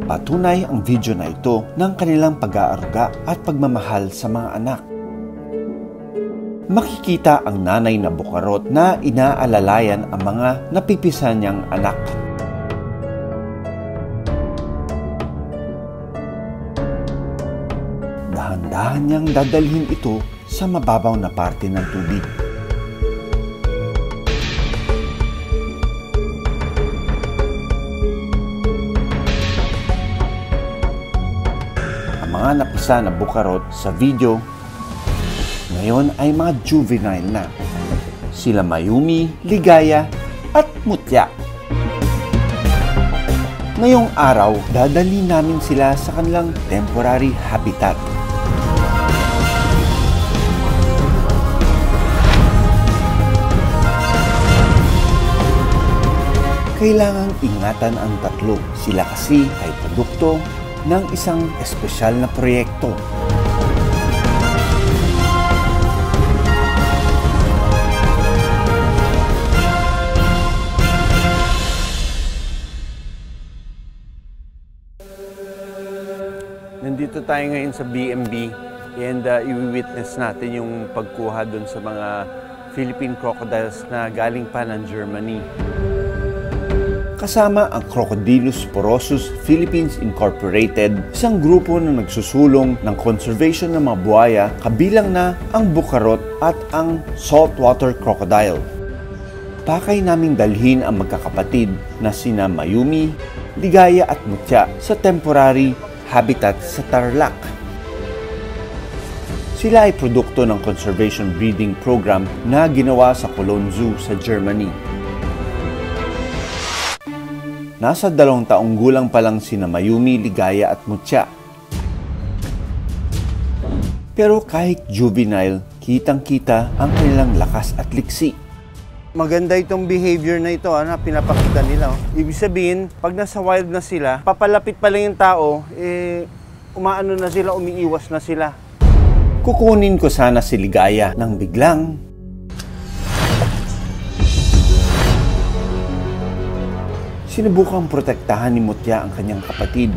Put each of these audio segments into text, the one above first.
Patunay ang video na ito ng kanilang pag-aaruga at pagmamahal sa mga anak. Makikita ang nanay na bukarot na inaalalayan ang mga napipisan niyang anak. Dahan-dahan niyang dadalhin ito sa mababaw na parte ng tubig. Ang mga napisa na bukarot sa video ngayon ay mga juvenile na. Sila Mayumi, Ligaya at Mutya. Ngayong araw, dadali namin sila sa kanilang temporary habitat. Kailangang ingatan ang tatlo. Sila kasi ay produkto ng isang espesyal na proyekto. Nandito tayo ngayon sa BMB and i-witness natin yung pagkuha dun sa mga Philippine crocodiles na galing pa ng Germany. Kasama ang Crocodylus porosus Philippines Incorporated, isang grupo na nagsusulong ng conservation ng mga buhaya, kabilang na ang bukarot at ang saltwater crocodile. Pakay naming dalhin ang magkakapatid na sina Mayumi, Ligaya at Mutya sa temporary habitat sa Tarlac. Sila ay produkto ng conservation breeding program na ginawa sa Cologne Zoo sa Germany. Nasa 2 taong gulang pa lang sina Mayumi, Ligaya at Mutya. Pero kahit juvenile, kitang-kita ang kanilang lakas at liksi. Maganda itong behavior na ito na pinapakita nila. Ibig sabihin, pag nasa wild na sila, papalapit pa lang yung tao, umaano na sila, umiiwas na sila. Kukunin ko sana si Ligaya nang biglang sinubukang protektahan ni Mutya ang kanyang kapatid.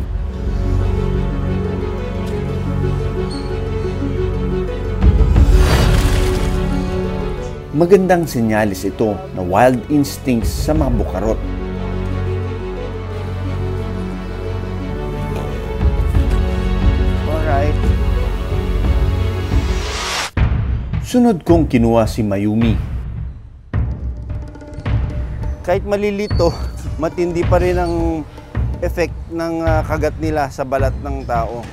Magandang senyalis ito na wild instincts sa mga bukarot. Alright. Sunod kong kinuha si Mayumi. Kahit malilito, matindi pa rin ang effect ng kagat nila sa balat ng tao.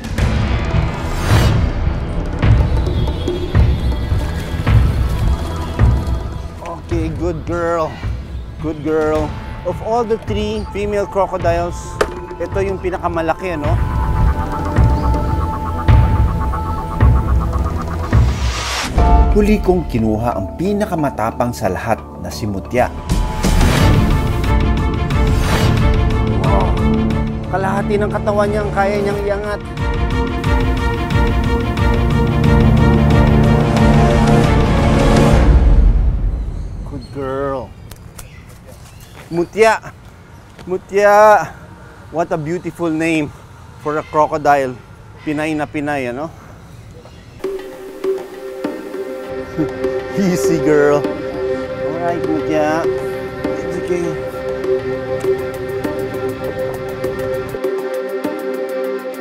Okay, good girl. Good girl. Of all the 3 female crocodiles, ito yung pinakamalaki, ano? Huli kong kinuha ang pinakamatapang sa lahat na si Mutya. Kalahati ng katawan niya ang kaya niyang iangat. Good girl. Mutya. Mutya. What a beautiful name for a crocodile. Pinay na Pinay, ano? Easy, girl. Alright, Mutya. It's okay.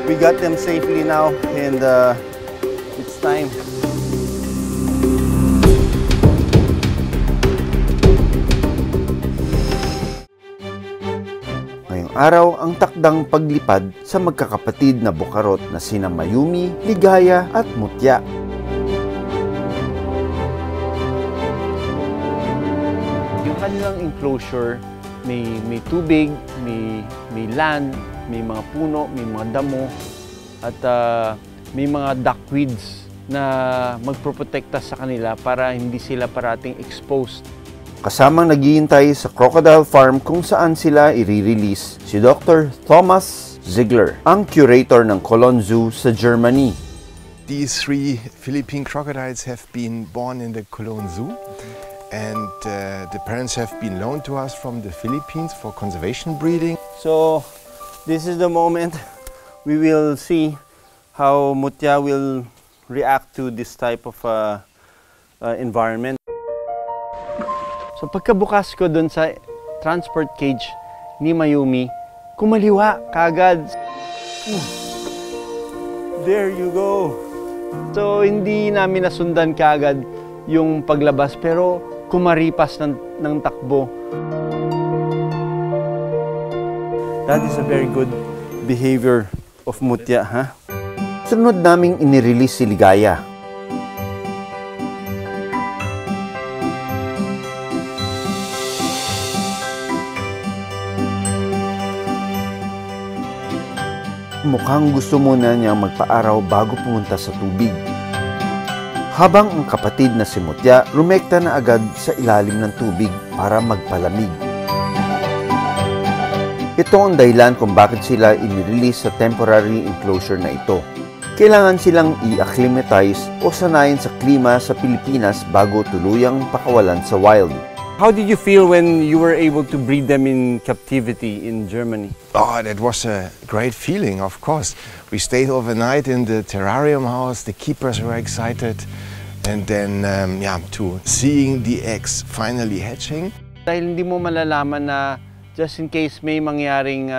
We got them safely now, and it's time. Ngayong araw ang takdang paglipad sa magkakapatid na bukarot na sina Mayumi, Ligaya at Mutya. Yung kanilang enclosure, may tubig, may land, may mga puno, may mga damo, at may mga duckweeds na magproprotekta sa kanila para hindi sila parating exposed. Kasamang naghihintay sa crocodile farm kung saan sila i-release si Dr. Thomas Ziegler, ang curator ng Cologne Zoo sa Germany. These 3 Philippine crocodiles have been born in the Cologne Zoo, and the parents have been loaned to us from the Philippines for conservation breeding. So, This is the moment we will see how Mutya will react to this type of environment. So pagkabukas ko dun sa transport cage ni Mayumi, kumaliwa kagad. There you go. So hindi namin nasundan kagad yung paglabas pero kumaripas ng takbo. That is a very good behavior of Mutya, ha? Sunod naming inirelease si Ligaya. Mukhang gusto muna niya magpaaraw bago pumunta sa tubig. Habang ang kapatid na si Mutya rumekta na agad sa ilalim ng tubig para magpalamig. Ito ang dahilan kung bakit sila inirelease sa temporary enclosure na ito. Kailangan silang i-acclimatize o sanayin sa klima sa Pilipinas bago tuluyang pakawalan sa wild. How did you feel when you were able to breed them in captivity in Germany? Oh, that was a great feeling, of course. We stayed overnight in the terrarium house. The keepers were excited. And then, to seeing the eggs finally hatching. Dahil hindi mo malalaman na just in case may mangyaring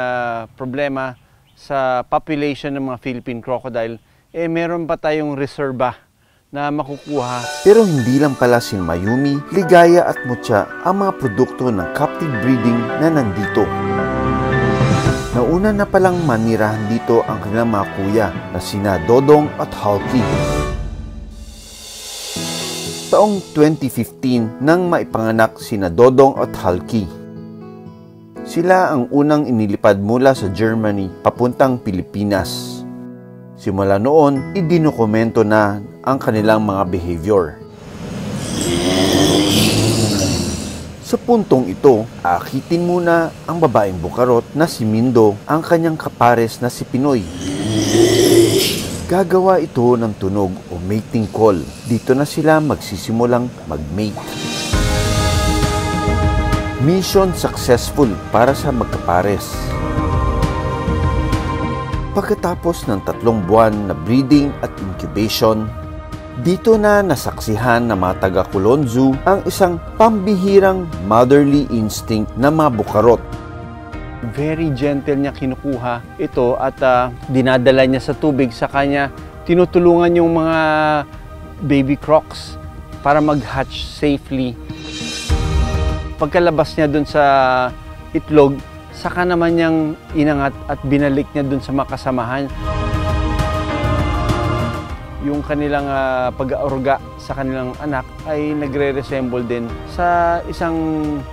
problema sa population ng mga Philippine crocodile, meron pa tayong reserba na makukuha. Pero hindi lang pala si Mayumi, Ligaya at Mutya ang mga produkto ng captive breeding na nandito. Nauna na palang manirahan dito ang kanilang mga kuya na sina Dodong at Hulky. Taong 2015 nang maipanganak sina Dodong at Hulky. Sila ang unang inilipad mula sa Germany papuntang Pilipinas. Simula noon, idinokumento na ang kanilang mga behavior. Sa puntong ito, aakitin muna ang babaeng bukarot na si Mindo ang kanyang kapares na si Pinoy. Gagawa ito ng tunog o mating call. Dito na sila magsisimulang mag-mate. Mission successful para sa magkapares. Pagkatapos ng 3 buwan na breeding at incubation, dito na nasaksihan ng mga taga-Coulon Zoo ang isang pambihirang motherly instinct na mga bukarot. Very gentle niya kinukuha ito at dinadala niya sa tubig sa kanya. Tinutulungan yung mga baby crocs para mag-hatch safely. Pagkalabas niya dun sa itlog, saka naman niyang inangat at binalik niya dun sa makasamahan. Yung kanilang pag-aaruga sa kanilang anak ay nagre-resemble din sa isang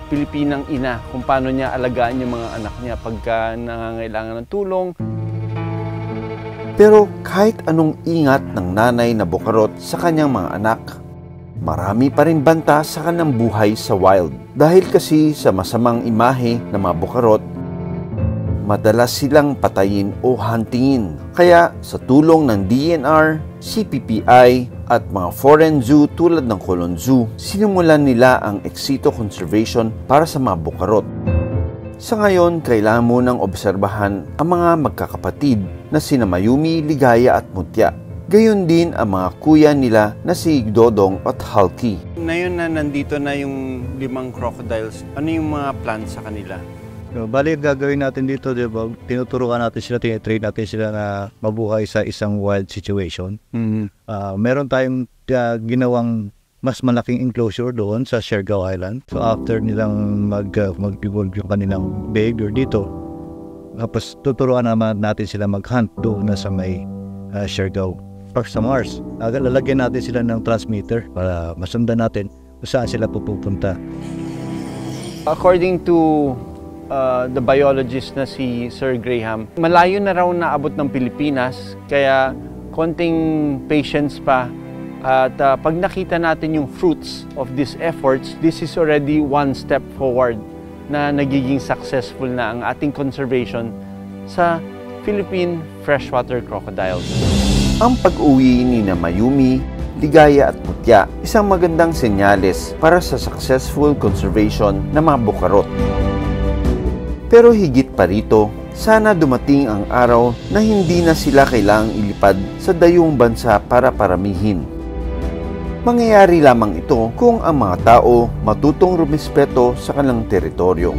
Pilipinang ina kung paano niya alagaan yung mga anak niya pagka nangangailangan ng tulong. Pero kahit anong ingat ng nanay na bukarot sa kanyang mga anak, marami pa rin banta sa kanilang buhay sa wild. Dahil kasi sa masamang imahe ng mga bukarot, madalas silang patayin o huntingin. Kaya sa tulong ng DNR, CPPI at mga foreign zoo tulad ng Coulon Zoo, sinimulan nila ang ex situ conservation para sa mga bukarot. Sa ngayon, kailangan munang obserbahan ang mga magkakapatid na sina Mayumi, Ligaya at Mutya. Gayon din ang mga kuya nila na si Dodong at Hulky. Ngayon na nandito na yung 5 crocodiles, ano yung mga plans sa kanila? So, bali, gagawin natin dito, diba? Tinuturuan natin sila, tinitrain natin sila na mabuhay sa isang wild situation. Meron tayong ginawang mas malaking enclosure doon sa Siargao Island. So after nilang mag-evolve yung kanilang behavior dito, tapos tuturuan naman natin sila mag-hunt doon na sa may Siargao Park sa Mars. Lalagyan natin sila ng transmitter para masundan natin kung saan sila pupunta. According to the biologist na si Sir Graham, malayo na raw naabot ng Pilipinas, kaya konting patience pa. At pag nakita natin yung fruits of these efforts, this is already one step forward na nagiging successful na ang ating conservation sa Philippine freshwater crocodiles. Ang pag-uwi ni Mayumi, Ligaya at Mutya, isang magandang senyales para sa successful conservation ng mga bukarot. Pero higit pa rito, Sana dumating ang araw na hindi na sila kailangang ilipad sa dayung bansa para paramihin. Mangyayari lamang ito kung ang mga tao matutong rumispeto sa kanilang teritoryo.